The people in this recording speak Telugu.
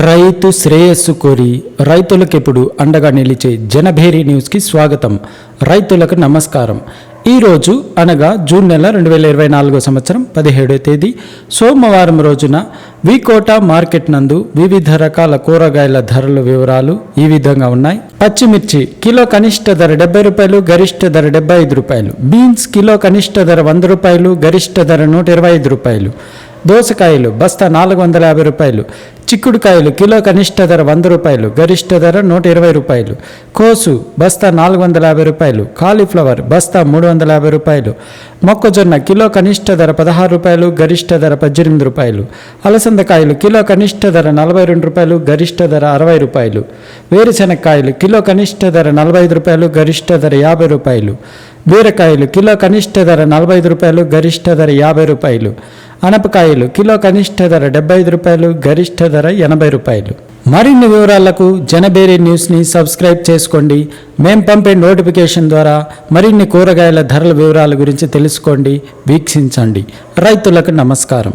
రైతు శ్రేయస్సు కోరి రైతులకెప్పుడు అండగా నిలిచే జనభేరి న్యూస్కి స్వాగతం. రైతులకు నమస్కారం. ఈరోజు అనగా జూన్ నెల 2024 సంవత్సరం 17వ తేదీ సోమవారం రోజున వికోట మార్కెట్ నందు వివిధ రకాల కూరగాయల ధరల వివరాలు ఈ విధంగా ఉన్నాయి. పచ్చిమిర్చి కిలో కనిష్ట ధర 70 రూపాయలు, గరిష్ట ధర 75 రూపాయలు. బీన్స్ కిలో కనిష్ట ధర 100 రూపాయలు, గరిష్ట ధర 125 రూపాయలు. దోసకాయలు బస్తా 450 రూపాయలు. చిక్కుడుకాయలు కిలో కనిష్ట ధర 100 రూపాయలు, గరిష్ట ధర 120 రూపాయలు. కోసు బస్తా 450 రూపాయలు. కాలీఫ్లవర్ బస్తా 350 రూపాయలు. మొక్కజొన్న కిలో కనిష్ట ధర 16 రూపాయలు, గరిష్ట ధర 18 రూపాయలు. అలసందకాయలు కిలో కనిష్ట ధర 42 రూపాయలు, గరిష్ట ధర 60 రూపాయలు. వేరుశెనక్కాయలు కిలో కనిష్ట ధర 45 రూపాయలు, గరిష్ట ధర 50 రూపాయలు. బీరకాయలు కిలో కనిష్ట ధర 45 రూపాయలు, గరిష్ట ధర 50 రూపాయలు. అనపకాయలు కిలో కనిష్ట ధర 75 రూపాయలు, గరిష్ట ధర 80 రూపాయలు. మరిన్ని వివరాలకు జనభేరి న్యూస్ని సబ్స్క్రైబ్ చేసుకోండి. మేం పంపే నోటిఫికేషన్ ద్వారా మరిన్ని కూరగాయల ధరల వివరాల గురించి తెలుసుకోండి, వీక్షించండి. రైతులకు నమస్కారం.